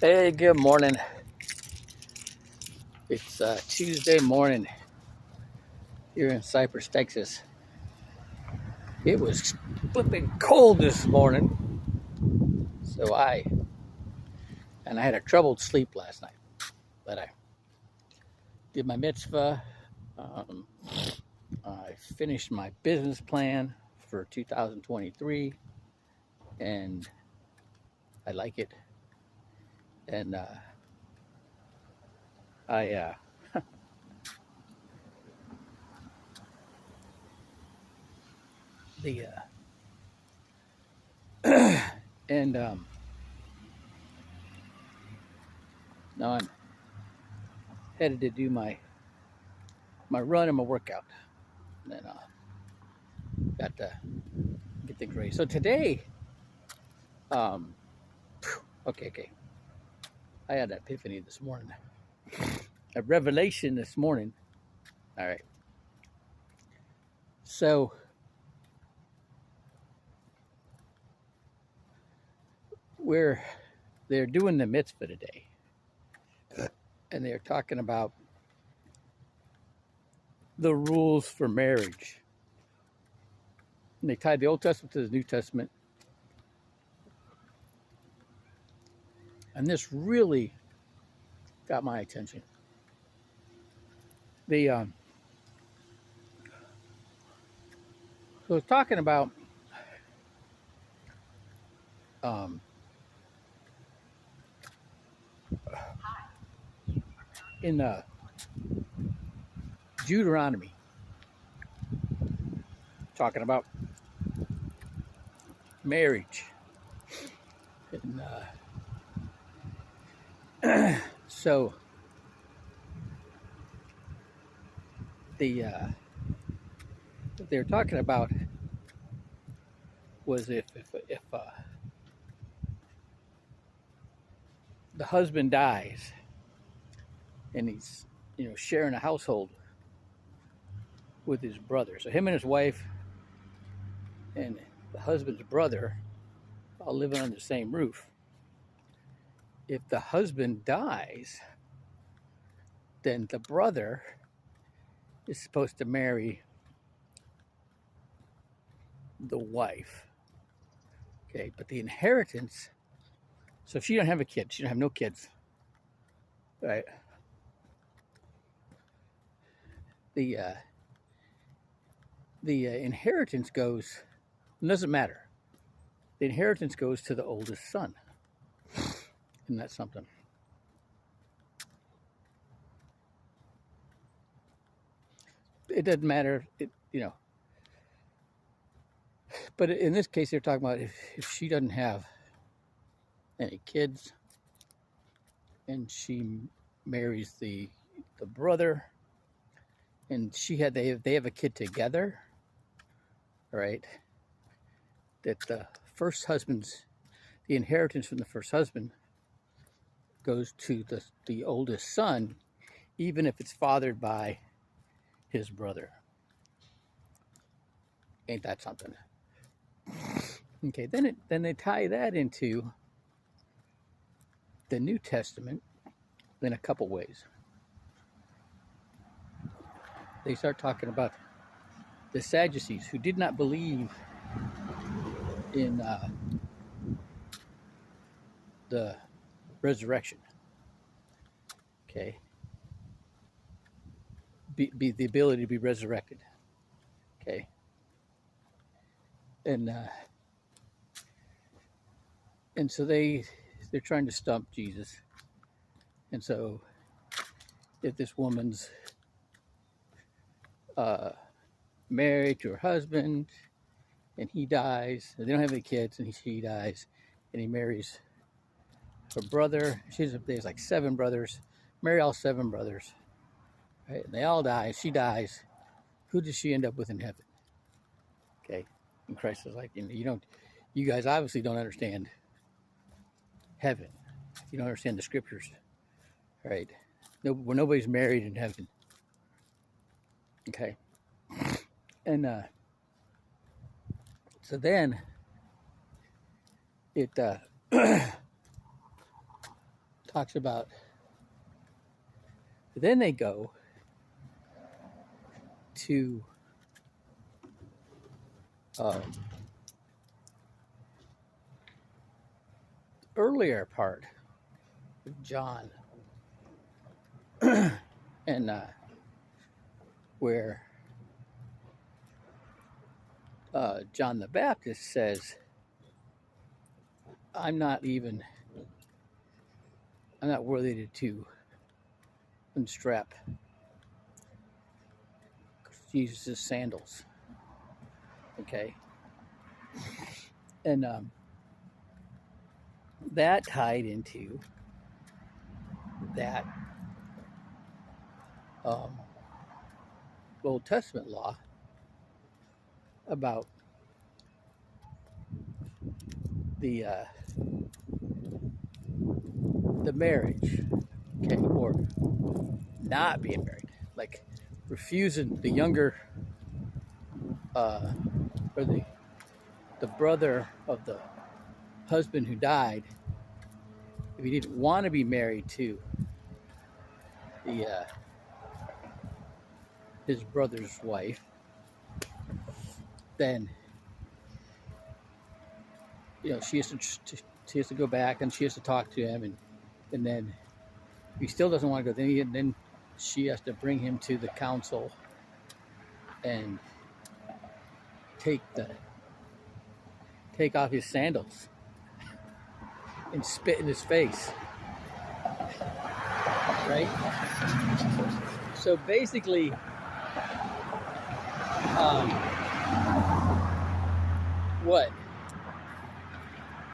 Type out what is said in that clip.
Hey, good morning. It's Tuesday morning here in Cypress, Texas. It was flipping cold this morning, so I had a troubled sleep last night. But I did my mitzvah. Um, I finished my business plan for 2023, and I like it. And I the and now I'm headed to do my run and my workout. And then got to get the grade. So today, um, okay. I had an epiphany this morning, a revelation this morning. All right. So they're doing the mitzvah today, and they're talking about the rules for marriage. And they tied the Old Testament to the New Testament, and this really got my attention. The so it's talking about um, in Deuteronomy, talking about marriage, and so the what they're talking about was if the husband dies and he's sharing a household with his brother. So him and his wife and the husband's brother all living under the same roof. If the husband dies, then the brother is supposed to marry the wife. Okay, but the inheritance. So if she don't have a kid, she don't have no kids, right? The inheritance goes. It doesn't matter. The inheritance goes to the oldest son, and that's something. It doesn't matter. But in this case, they're talking about if she doesn't have any kids and she marries the brother, and they have a kid together, right? That the inheritance from the first husband goes to the oldest son, even if it's fathered by his brother. Ain't that something? Okay, then they tie that into the New Testament in a couple ways. They start talking about the Sadducees, who did not believe in the resurrection. Okay, be the ability to be resurrected. Okay, and so they're trying to stump Jesus. And so if this woman's married to her husband and he dies, they don't have any kids, and she dies, and he marries her brother. There's like 7 brothers. Marry all 7 brothers, right? And they all die. She dies. Who does she end up with in heaven? Okay, and Christ is like, you guys obviously don't understand heaven. You don't understand the scriptures, right? Well, nobody's married in heaven. Okay, and so then it talks about, then they go to earlier part of John, and where John the Baptist says, I'm not worthy to unstrap Jesus' sandals. Okay. And that tied into that Old Testament law about the marriage, okay, or not being married, like refusing the younger or the brother of the husband who died, if he didn't want to be married to the his brother's wife, then she has to go back and she has to talk to him, and then if he still doesn't want to go, then she has to bring him to the council and take off his sandals and spit in his face, right? So basically, what